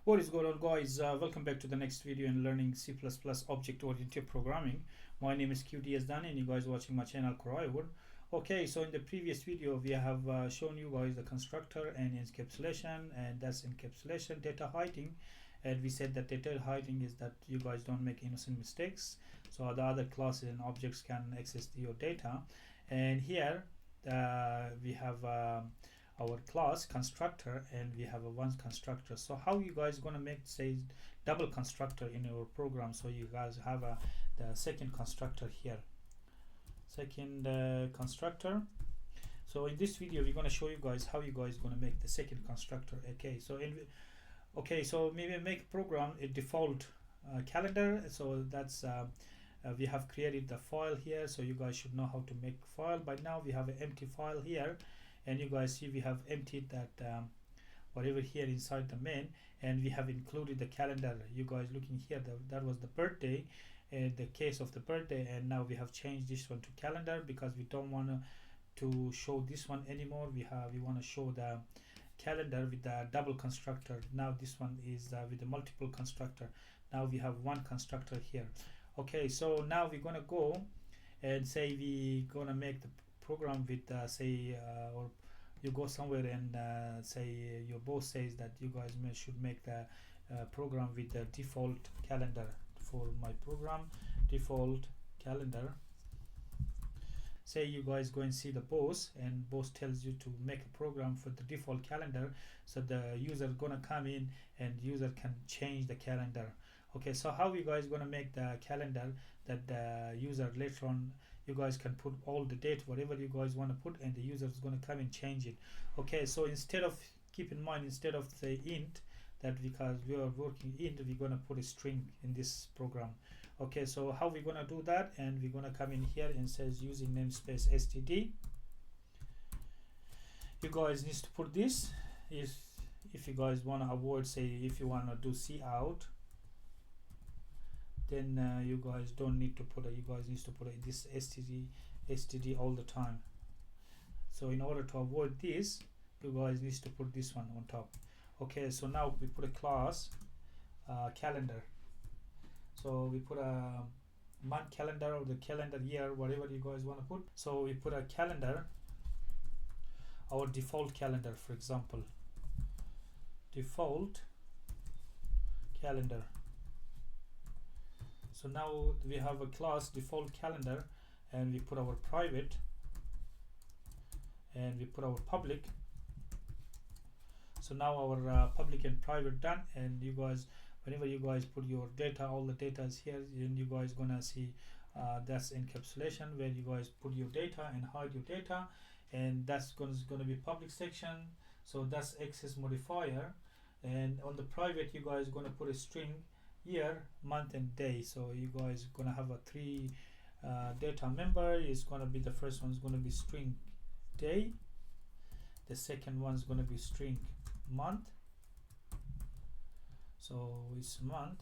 What is going on, guys? Welcome back to the next video in learning C++ object-oriented programming. My name is QDSDan and you guys watching my channel Croywood. Okay, so in the previous video we have shown you guys the constructor and encapsulation, and that's encapsulation, data hiding, and we said that data hiding is that you guys don't make innocent mistakes, so the other classes and objects can access your data. And here we have our class constructor, and we have a one constructor. So how you guys gonna make, say, double constructor in your program? So you guys have the second constructor here, second constructor. So in this video we're gonna show you guys how you guys gonna make the second constructor. Okay, so maybe make program a default calendar. So that's we have created the file here, so you guys should know how to make file. By now we have an empty file here, and you guys see we have emptied that whatever here inside the main, and we have included the calendar. You guys looking here, that was the birthday, the case of the birthday, and now we have changed this one to calendar because we don't want to show this one anymore. We want to show the calendar with the double constructor. Now this one is with the multiple constructor. Now we have one constructor here. Okay, so now we're gonna go and say we gonna make the program with or you go somewhere and say your boss says that you guys should make the program with the default calendar. For my program, default calendar, say you guys go and see the boss, and boss tells you to make a program for the default calendar, so the user gonna come in and user can change the calendar. Okay, so how you guys gonna make the calendar that the user later on you guys can put all the date whatever you guys want to put, and the user is going to come and change it. Okay, so instead of, keep in mind, instead of the int, that because we are working int, we're going to put a string in this program. Okay, so how we're going to do that? And we're going to come in here and says using namespace std. You guys need to put this is if you guys want to avoid, say if you want to do cout, then you guys don't need to put it. You guys need to put this std all the time. So in order to avoid this, you guys need to put this one on top. Okay, so now we put a class calendar. So we put a month calendar or the calendar year, whatever you guys want to put. So we put a calendar, our default calendar, for example, default calendar. So now we have a class default calendar, and we put our private and we put our public. So now our public and private done, and you guys, whenever you guys put your data, all the data is here, and you guys gonna see that's encapsulation, where you guys put your data and hide your data, and that's gonna be public section. So that's access modifier, and on the private you guys gonna put a string year, month and day. So you guys gonna have a three data member. Is gonna be, the first one's gonna be string day, the second one's gonna be string month, so it's month,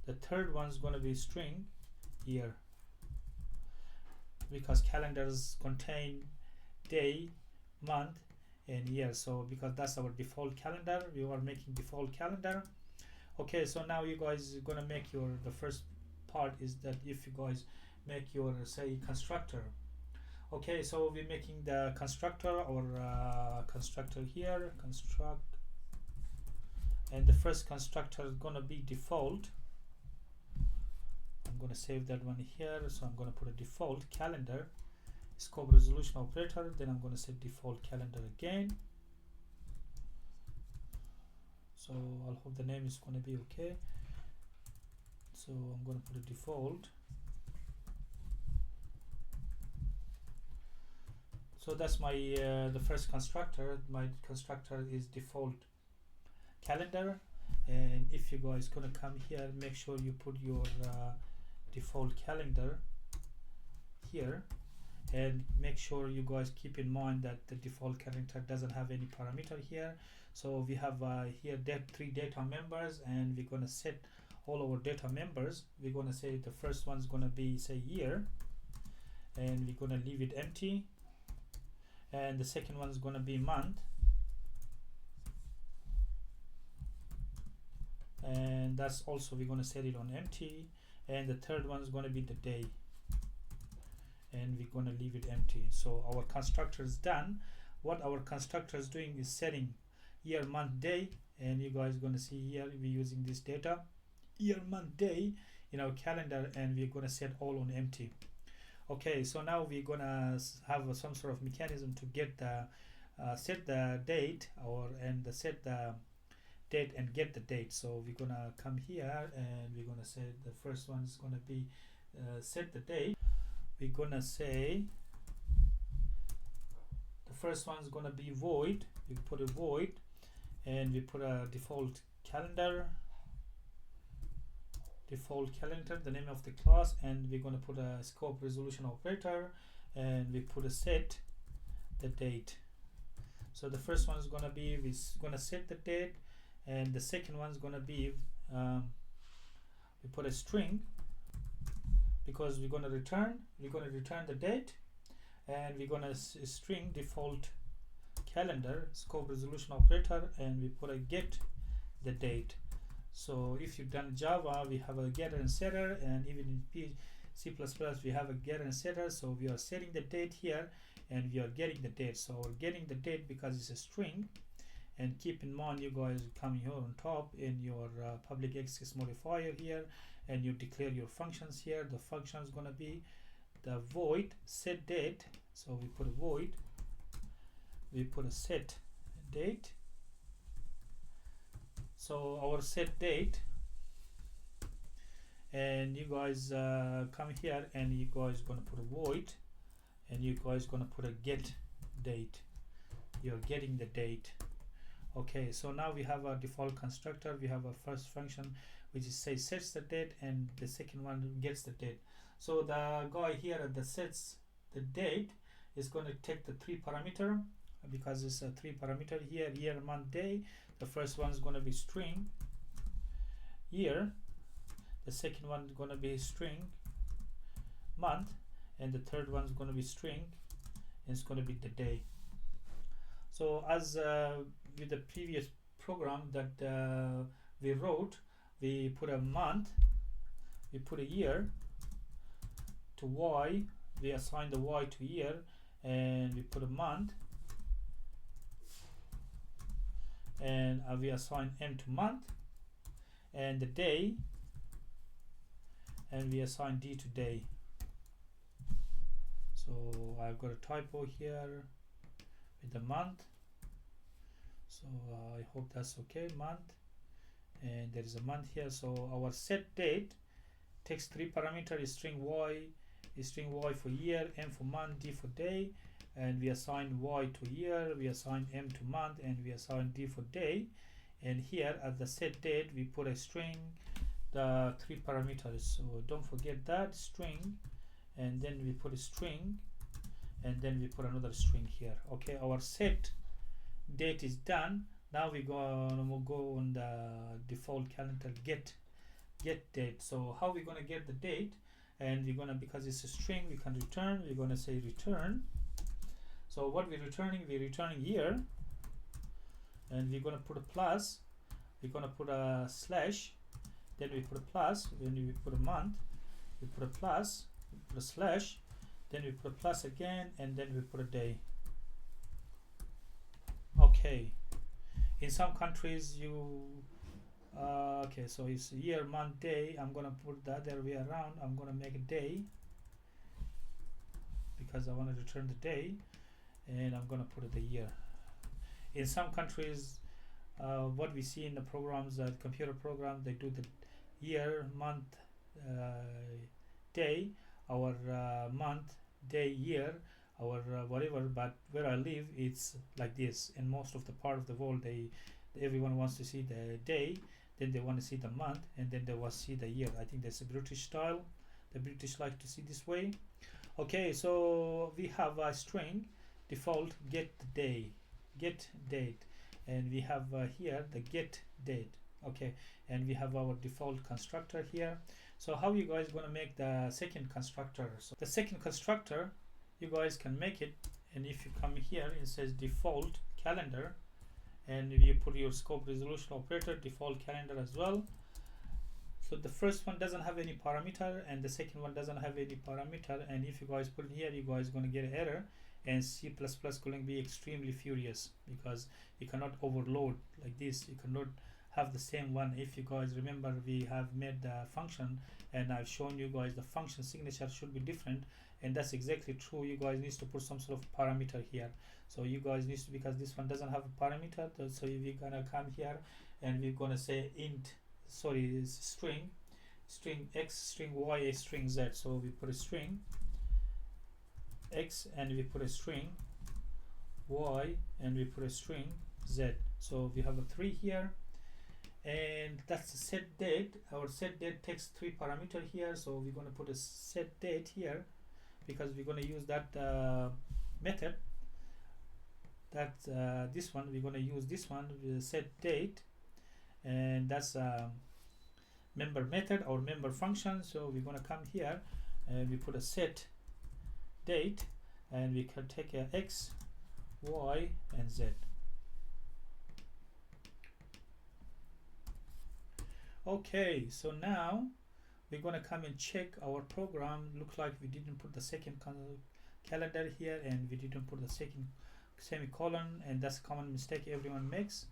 the third one's gonna be string year, because calendars contain day, month and year. So because that's our default calendar, we are making default calendar. Okay, so now you guys are gonna make your, the first part is that if you guys make your, say, constructor. Okay, so we're making the constructor or constructor here, construct, and the first constructor is gonna be default. I'm gonna save that one here, so I'm gonna put a default calendar, scope resolution operator, then I'm gonna say default calendar again. So I'll hope the name is going to be okay. So I'm going to put a default. So that's my the first constructor. My constructor is default calendar, and if you guys gonna come here, make sure you put your default calendar here, and make sure you guys keep in mind that the default calendar doesn't have any parameter here. So we have here three data members, and we're gonna set all our data members. We're gonna say the first one's gonna be, say, year, and we're gonna leave it empty, and the second one's gonna be month, and that's also we're going to set it on empty, and the third one is going to be the day, and we're going to leave it empty. So our constructor is done. What our constructor is doing is setting year, month, day, and you guys going to see here we're using this data year, month, day in our calendar, and we're going to set all on empty. Okay, so now we're gonna have some sort of mechanism to get the set the date and set the date and get the date. So we're gonna come here and we're gonna say the first one is gonna be set the date. We're gonna say the first one is gonna be void. We put a void and we put a default calendar, the name of the class, and we're going to put a scope resolution operator, and we put a set the date. So the first one is going to be we're going to set the date, and the second one is going to be we put a string because we're going to return the date, and we're going to string default calendar scope resolution operator, and we put a get the date. So if you've done Java, we have a getter and setter, and even in C++ we have a getter and setter. So we are setting the date here, and we are getting the date. So we're getting the date because it's a string. And keep in mind, you guys come here on top in your public access modifier here, and you declare your functions here. The function is going to be the void set date. So we put a void, we put a set date. So our set date, and you guys come here and you guys gonna put a void, and you guys gonna put a get date. You're getting the date. Okay, so now we have our default constructor. We have our first function which is say sets the date, and the second one gets the date. So the guy here that sets the date is going to take the 3 parameter, because it's a 3 parameter here, year, month, day. The first one is going to be string year, the second one is going to be string month, and the third one is going to be string, and it's going to be the day. So as with the previous program that we wrote, we put a month, we put a year to y, we assign the y to year, and we put a month, and we assign m to month, and the day, and we assign d to day. So I've got a typo here with the month, so I hope that's okay, month, and there is a month here. So our set date takes 3 parameters, string y for year, m for month, d for day, and we assign y to year, we assign m to month, and we assign d for day. And here at the set date we put a string, the 3 parameters, so don't forget that string, and then we put a string, and then we put another string here. Okay, our set date is done. Now we're gonna go on the default calendar get date. So how we're gonna get the date, and we're gonna, because it's a string we can return, we're gonna say return. So what we're returning year, and we're gonna put a plus, we're gonna put a slash, then we put a plus, then we put a month, we put a plus, we put a slash, then we put a plus again, and then we put a day. Okay, in some countries you okay, so it's year, month, day. I'm gonna put the other way around. I'm gonna make a day because I want to return the day, and I'm gonna put the year. In some countries, what we see in the programs, computer program, they do the year, month, day, our month, day, year, our whatever. But where I live, it's like this. In most of the part of the world, everyone wants to see the day, then they want to see the month, and then they want to see the year. I think that's a British style. The British like to see this way. Okay, so we have a string default get day, get date, and we have here the get date. Okay, and we have our default constructor here. So how you guys gonna make the second constructor? So the second constructor, you guys can make it, and if you come here, it says default calendar, and you put your scope resolution operator default calendar as well, So the first one doesn't have any parameter and the second one doesn't have any parameter, and if you guys put in here, you guys gonna get an error, and C++ going to be extremely furious because you cannot overload like this. You cannot have the same one. If you guys remember, we have made the function and I've shown you guys the function signature should be different, and that's exactly true. You guys need to put some sort of parameter here. So you guys need to, because this one doesn't have a parameter, so we're gonna come here and we're gonna say string x, string y, string z. So we put a string x and we put a string y and we put a string z. So we have a 3 here, and that's the set date. Our set date takes 3 parameter here, so we're going to put a set date here because we're going to use that method. That this one, we're going to use this one with set date, and that's member method or member function. So we're going to come here and we put a set date, and we can take a x, y, and z. Okay, so now we're gonna come and check our program. Looks like we didn't put the second calendar here, and we didn't put the second semicolon, and that's a common mistake everyone makes.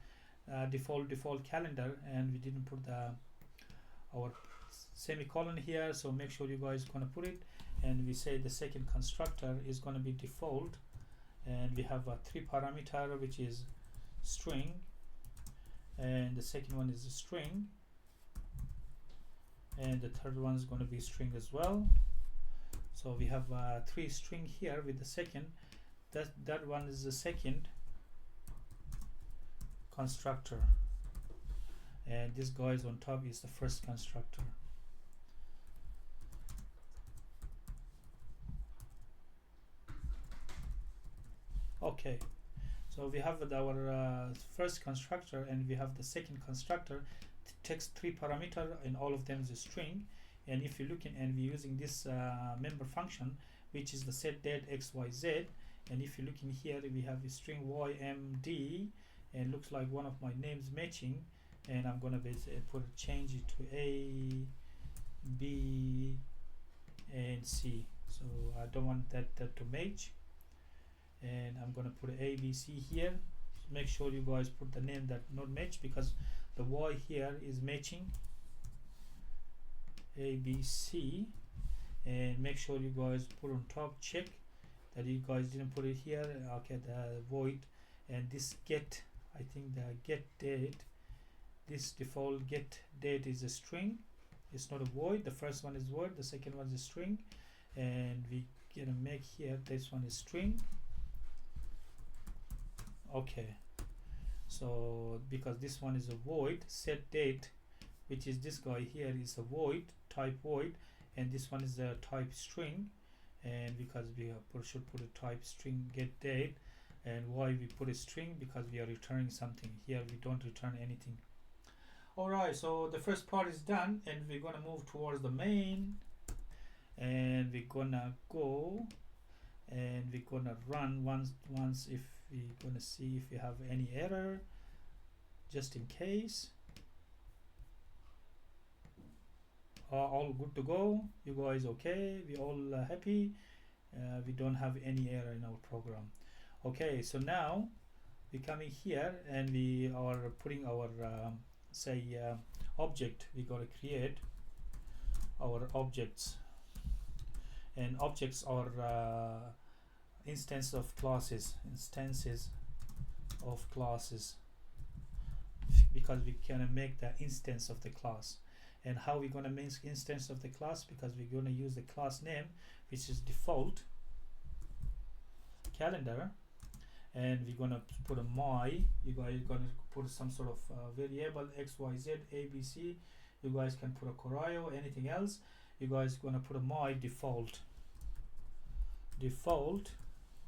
Default calendar, and we didn't put our semicolon here, so make sure you guys gonna put it. And we say the second constructor is going to be default, and we have a 3 parameter, which is string, and the second one is a string, and the third one is going to be string as well. So we have 3 string here with the second. That one is the second constructor, and this guy is on top is the first constructor. Okay, so we have our first constructor, and we have the second constructor. It takes 3 parameter, and all of them is a string. And if you're looking, and we're using this member function, which is the set date x, y, z. And if you're looking here, we have a string ymd, and looks like one of my names matching. And I'm gonna change it to a, b, and c. So I don't want that to match. And I'm gonna put a b, c here. Make sure you guys put the name that not match, because the y here is matching a, b, c. And make sure you guys put on top, check that you guys didn't put it here. Okay, the void, and this get, I think the get date, this default get date is a string, it's not a void. The first one is void, the second one is a string, and we gonna make here this one is string. Okay, so because this one is a void, set date, which is this guy here, is a void, type void, and this one is a type string. And because we should put a type string get date, and why we put a string, because we are returning something. Here we don't return anything. Alright, so the first part is done, and we're gonna move towards the main, and we're gonna go and we're gonna run once if we're gonna see if we have any error, just in case. All good to go. You guys okay? We all happy? We don't have any error in our program. Okay, so now we're coming here and we are putting our object. We gotta create our objects, and objects are instances of classes, because we can make the instance of the class. And how we're going to make instance of the class, because we're going to use the class name, which is default calendar, and we're going to put a my. You guys are going to put some sort of variable x, y, z, a, b, c. You guys can put a Corio, anything else. You guys are going to put a my default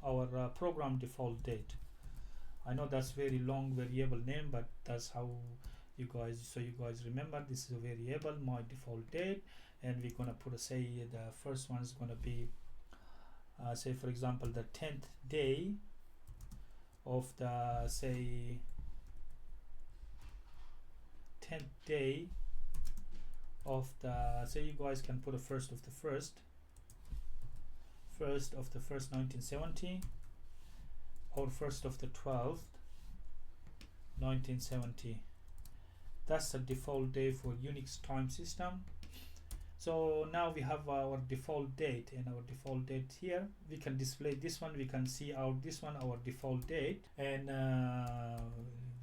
our program default date. I know that's very long variable name, but that's how you guys, so you guys remember this is a variable, my default date. And we're gonna put the first one is gonna be say for example the 10th day of the 10th day of the, say you guys can put a first of the first 1970, or first of the 12th 1970. That's the default day for Unix time system. So now we have our default date, and our default date here we can display this one, we can see out this one, our default date, and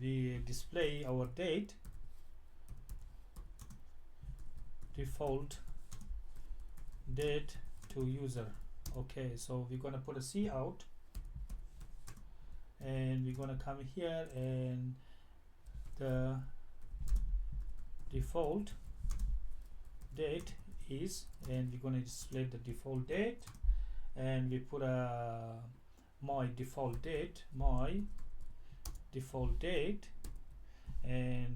we display our date, default date to user. Okay, so we're gonna put a C out, and we're gonna come here, and the default date is, and we're going to display the default date, and we put a my default date, and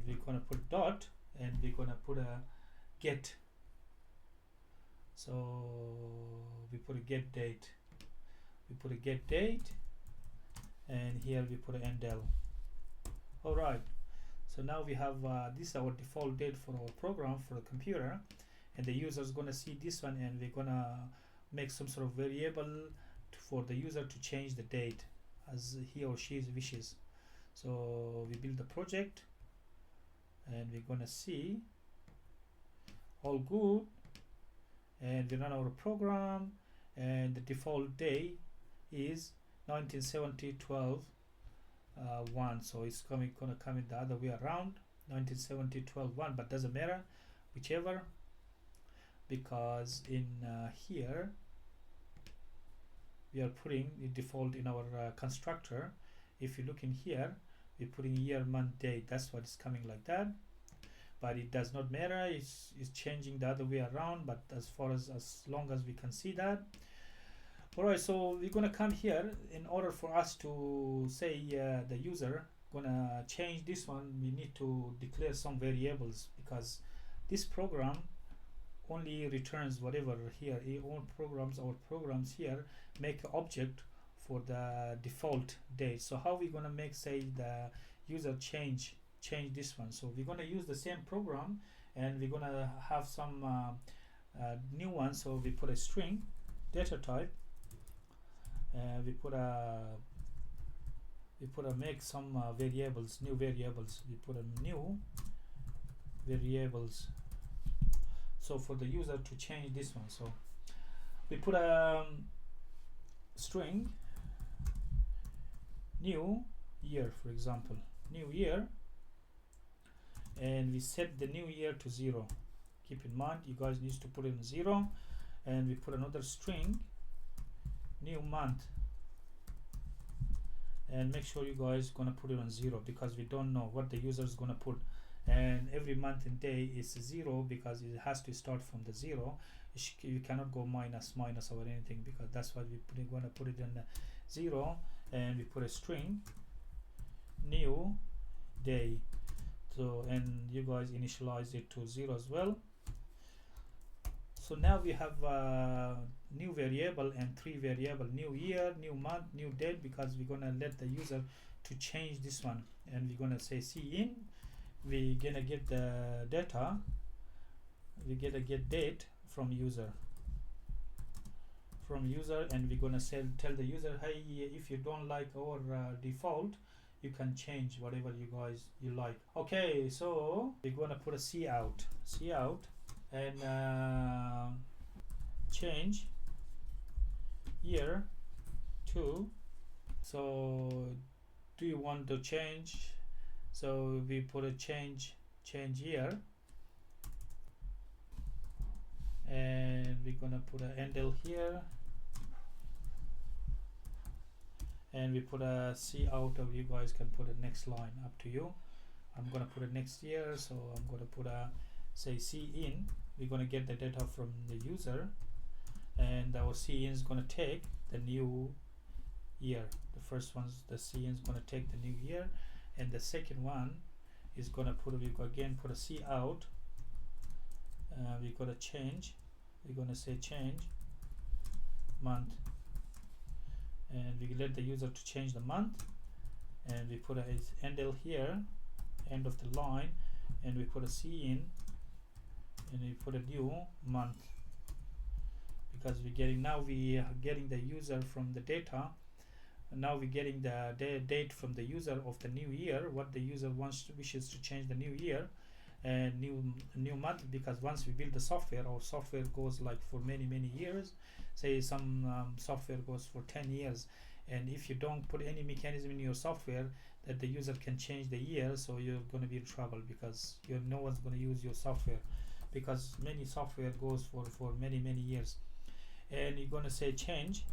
we're going to put dot, and we're going to put a get. So we put a get date, and here we put an endl. All right, so now we have this is our default date for our program for the computer, and the user is going to see this one, and we're going to make some sort of variable for the user to change the date as he or she wishes. So we build the project, and we're going to see all good, and we run our program, and the default day is 1970 12 1. So it's gonna come in the other way around, 1970 12 1, but doesn't matter, whichever, because in here we are putting the default in our constructor. If you look in here, we're putting year, month, date. That's what is coming like that, but it does not matter. It's changing the other way around, but as long as we can see that. Alright, so we're gonna come here. In order for us to say the user gonna change this one, we need to declare some variables, because this program only returns whatever here. Our programs here make an object for the default date. So how we gonna make, say, the user change this one? So we're gonna use the same program, and we're gonna have some new one. So we put a string data type, we put a make some variables, new variables. We put a new variables, so for the user to change this one. So we put a string new year, for example, new year, and we set the new year to 0. Keep in mind, you guys need to put it in 0, and we put another string new month, and make sure you guys gonna put it on 0, because we don't know what the user is gonna put, and every month and day is 0 because it has to start from the 0. You cannot go minus or anything, because that's why we're gonna put it in 0, and we put a string new day. So, and you guys initialize it to 0 as well. So now we have new variable and 3 variable: new year, new month, new date, because we're gonna let the user to change this one, and we're gonna say cin. We're gonna get the data, we get date from user, and we're gonna tell the user, hey, if you don't like our default, you can change whatever you like. Okay, so we're gonna put a C out, and change year to. So do you want to change? So we put a change year, and we're gonna put an endl here, and we put a C out, or you guys can put a next line, up to you. I'm gonna put a next year, so I'm gonna put a say cin. We're gonna get the data from the user, and our cin is gonna take the new year. The first one's the cin is gonna take the new year, and the second one is gonna put a C out. We gotta change. We're gonna say change month, and we let the user to change the month, and we put a endl here, end of the line, and we put a cin and we put a new month, because we are getting the user from the data, and now we're getting the date from the user of the new year, what the user wishes to change the new year and new month. Because once we build the software, our software goes like for many years. Say some software goes for 10 years, and if you don't put any mechanism in your software that the user can change the year, so you're going to be in trouble, because no one's going to use your software, because many software goes for many years. And you're going to say change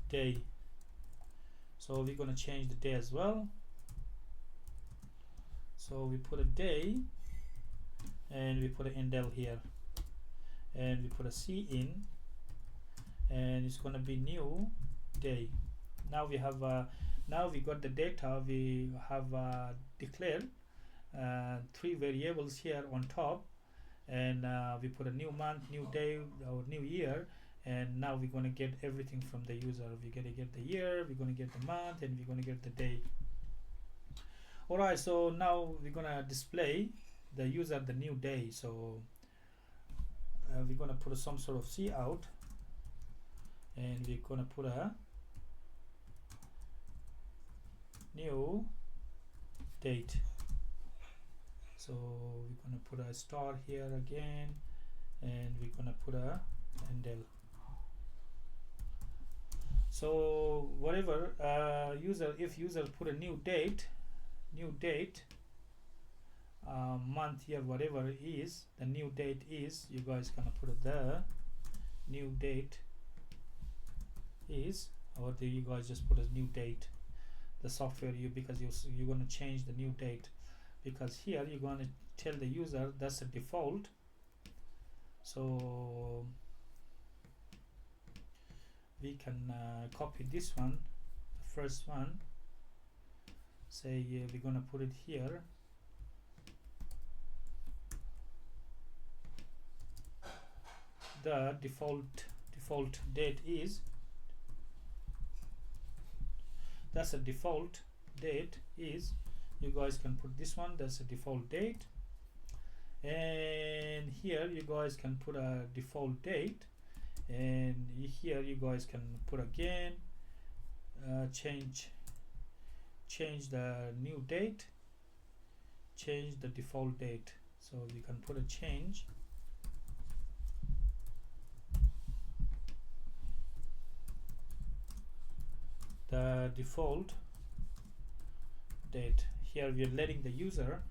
day, so we're going to change the day as well. So we put a day, and we put an endl here, and we put a c in, and it's going to be new day. Now we have now we got the data. We have declared 3 variables here on top, and we put a new month, new day, or new year, and now we're going to get everything from the user. We're going to get the year, we're going to get the month, and we're going to get the day. Alright, so now we're going to display the user the new day. So we're going to put some sort of C out, and we're going to put a new date. So we're going to put a star here again, and we're going to put a endl. So whatever if user put a new date, month, year, whatever it is, the new date is, you guys gonna put the new date is, or you guys just put a new date, the software because you're going to change the new date, because here you're going to tell the user that's a default. So we can copy this one, the first one, say we're going to put it here, the default date is, that's a default date is, you guys can put this one, that's a default date, and here you guys can put a default date, and here you guys can put again change the new date, change the default date. So we can put a change the default date. Here we are letting the user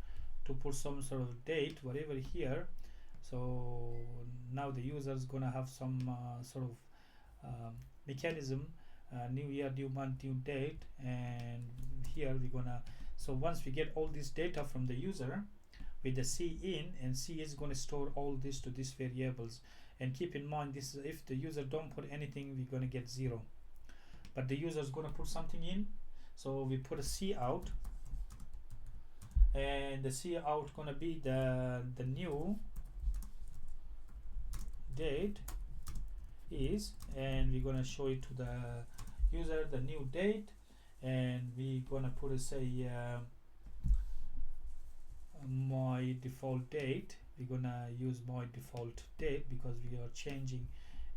to put some sort of date, whatever here. So now the user is gonna have some sort of mechanism, new year, new month, new date, and here we're gonna, so once we get all this data from the user with the C in, and C is going to store all this to these variables. And keep in mind, this is if the user don't put anything, we're going to get 0, but the user is going to put something in, so we put a C out, and the C out going to be the new date is, and we're going to show it to the user the new date, and we're going to put a say my default date. We're gonna use my default date because we are changing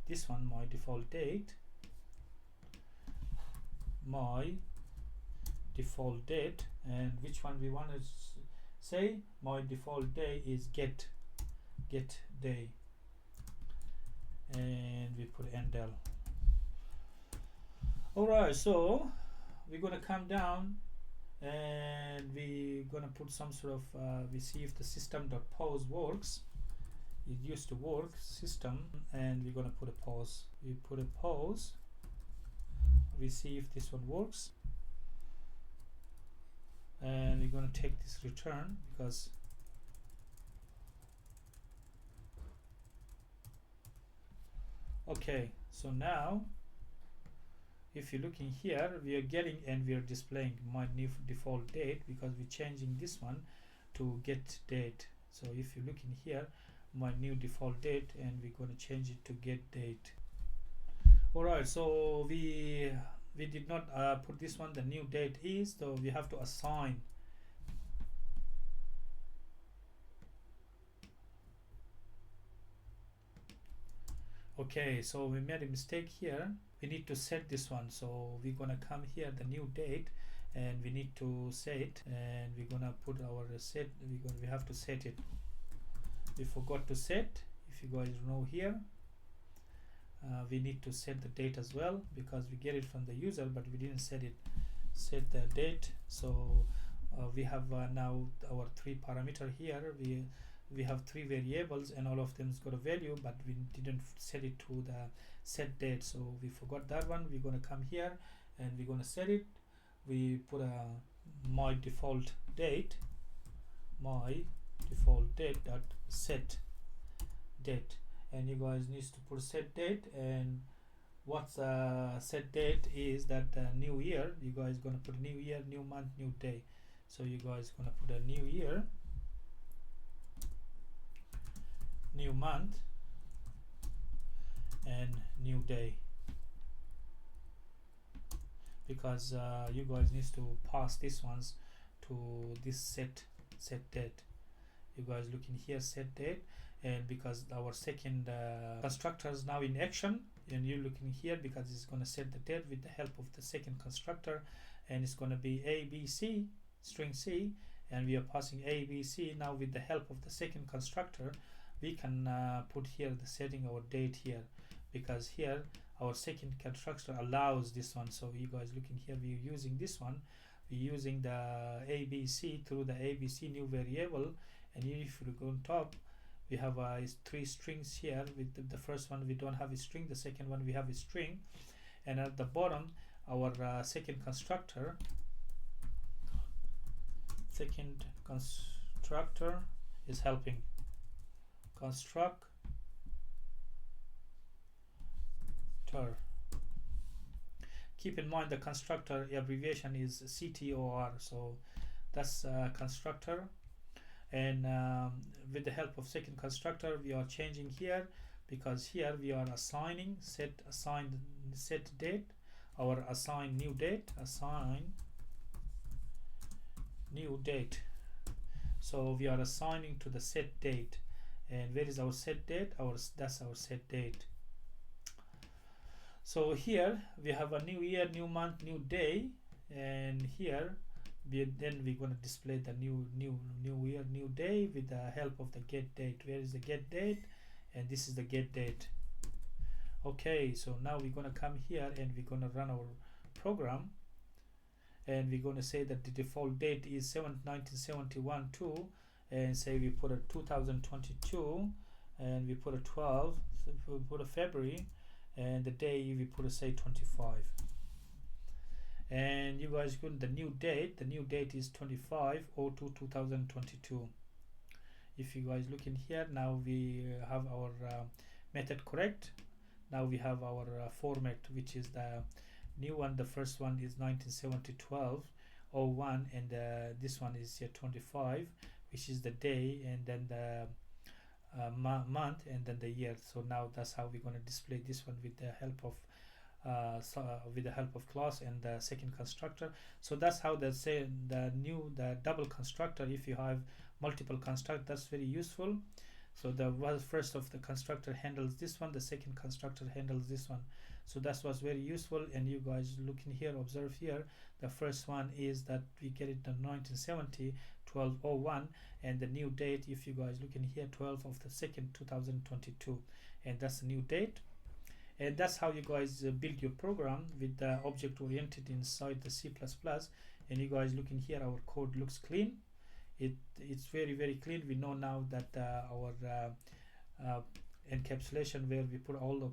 this one, my default date, my default date, and which one we want to say, my default day is get day, and we put endl. Alright, so we're gonna come down and we're gonna put some sort of we see if the system.pause works. It used to work, system, and we're gonna put a pause. We put a pause, we see if this one works, and we're gonna take this return because okay. So now if you're looking here, we are getting and we are displaying my new default date because we're changing this one to get date. So if you look in here, my new default date, and we're going to change it to get date. Alright, so we did not put this one, the new date is, so we have to assign Okay, so we made a mistake here. We need to set this one, so we're gonna come here the new date, and we need to set, and we're gonna put our set. We have to set it. We forgot to set. If you guys know here, we need to set the date as well, because we get it from the user but we didn't set it. Set the date. So we have now our three parameter here. We have three variables and all of them's got a value, but we didn't set it to the set date, so we forgot that one. We're gonna come here and we're gonna set it. We put a my default date dot set date, and you guys needs to put set date. And what's set date is that new year. You guys gonna put new year, new month, new day. So you guys gonna put a new year, new month, and new day, because you guys needs to pass these ones to this set date. You guys looking here set date, and because our second constructor is now in action, and you're looking here because it's going to set the date with the help of the second constructor, and it's going to be ABC string C, and we are passing ABC. Now with the help of the second constructor, we can put here the setting our date here, because here our second constructor allows this one. So you guys looking here, we're using this one, we're using the ABC through the ABC new variable. And if you go on top, we have three strings here. With the first one we don't have a string, the second one we have a string, and at the bottom our second constructor is helping constructor. Keep in mind the constructor abbreviation is CTOR, so that's constructor. And with the help of second constructor, we are changing here, because here we are assigning set date, our assign new date. So we are assigning to the set date. And where is our set date? That's our set date. So here we have a new year, new month, new day, and here we're going to display the new year, new day with the help of the get date. Where is the get date? And this is the get date. Okay, so now we're going to come here and we're going to run our program, and we're going to say that the default date is 7/1971 2, and say we put a 2022, and we put a 12, so we put a February, and the day we put a say 25. And you guys put the new date is 25/02/2022. If you guys look in here, now we have our method correct. Now we have our format, which is the new one. The first one is 1970-12-01, and this one is 25, which is the day, and then the month, and then the year. So now that's how we're going to display this one with the help of class and the second constructor. So that's how they say the double constructor. If you have multiple constructors, that's very useful. So the first of the constructor handles this one, the second constructor handles this one. So that was very useful. And you guys look in here, observe here, the first one is that we get it in 1970-12-01, and the new date, if you guys look in here, 12 of the second 2022, and that's the new date. And that's how you guys build your program with the object oriented inside the C++. And you guys look in here, our code looks clean. It's very clean. We know now that our encapsulation, where we put all the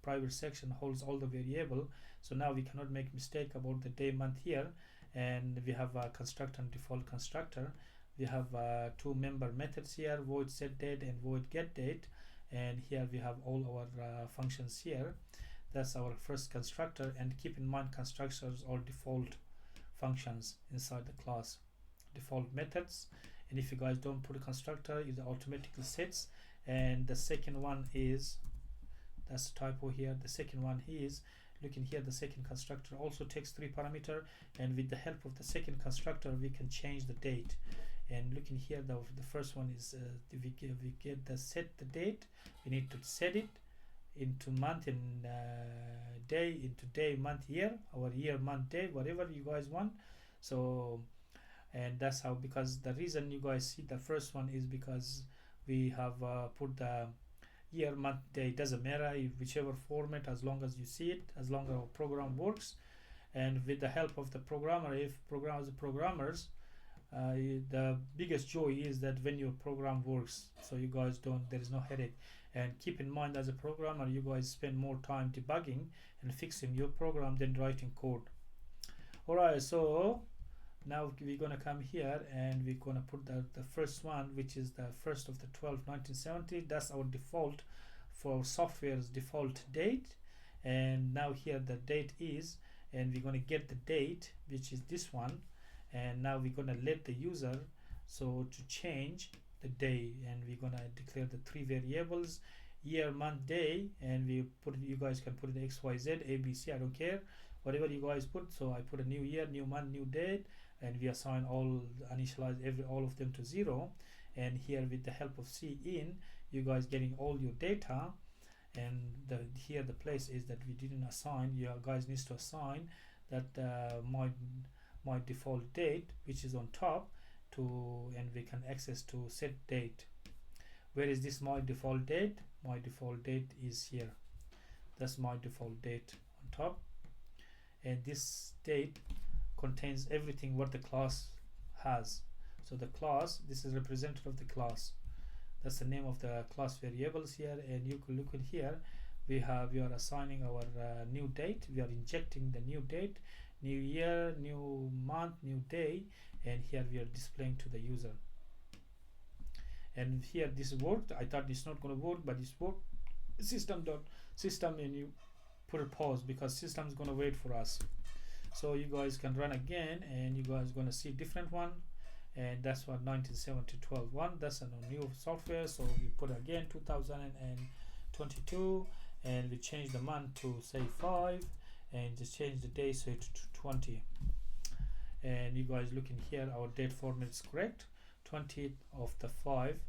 private section, holds all the variable. So now we cannot make mistake about the day, month, year. And we have a constructor and default constructor. We have two member methods here, void set date and void get date. And here we have all our functions here. That's our first constructor. And keep in mind, constructors are default functions inside the class, default methods. And if you guys don't put a constructor, it automatically sets. And the second one is, that's a typo here, the second one is, looking here, the second constructor also takes 3 parameter, and with the help of the second constructor we can change the date. And looking here, the first one is we get the set the date. We need to set it. into month and day, into day, month, year, our year, month, day, whatever you guys want. So, and that's how, because the reason you guys see the first one is because we have put the year, month, day, doesn't matter whichever format, as long as you see it, as long as our program works. And with the help of the programmer, if programmers, the biggest joy is that when your program works, so you guys don't, there is no headache. And keep in mind, as a programmer, you guys spend more time debugging and fixing your program than writing code. Alright, so now we're gonna come here and we're gonna put the first one, which is the 1st of the 12th 1970. That's our default for software's default date. And now here the date is, and we're gonna get the date, which is this one. And now we're gonna let the user so to change the day, and we're gonna declare the 3 variables, year, month, day, and we put, you guys can put it XYZ, ABC, I don't care, whatever you guys put. So I put a new year, new month, new date, and we assign all, initialize all of them to 0. And here with the help of cin, you guys getting all your data. And here the place is that we didn't assign, you guys needs to assign that my default date, which is on top, to, and we can access to set date. Where is this my default date? My default date is here. That's my default date on top, and this date contains everything what the class has. So the class, this is representative of the class. That's the name of the class variables here, and you can look at here. We are assigning our new date. We are injecting the new date, new year, new month, new day, and here we are displaying to the user. And here this worked. I thought it's not going to work, but it's worked. System, and you put a pause because system is going to wait for us. So you guys can run again, and you guys going to see different one. And that's what 1970-12-1. That's a new software. So we put again 2022, and we change the month to say 5, and just change the day so to 20. And you guys looking here, our date format is correct, 20th of the 5,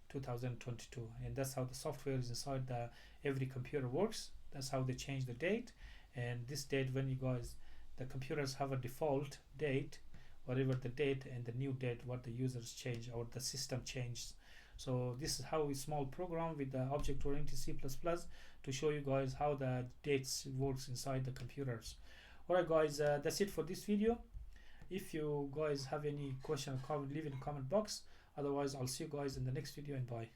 2022. And that's how the software is inside the every computer works. That's how they change the date. And this date, when you guys, the computers have a default date, whatever the date, and the new date what the users change or the system changes. So this is how a small program with the object-oriented C++ to show you guys how the dates works inside the computers. Alright guys, that's it for this video. If you guys have any question or comment, leave in the comment box. Otherwise, I'll see you guys in the next video, and bye.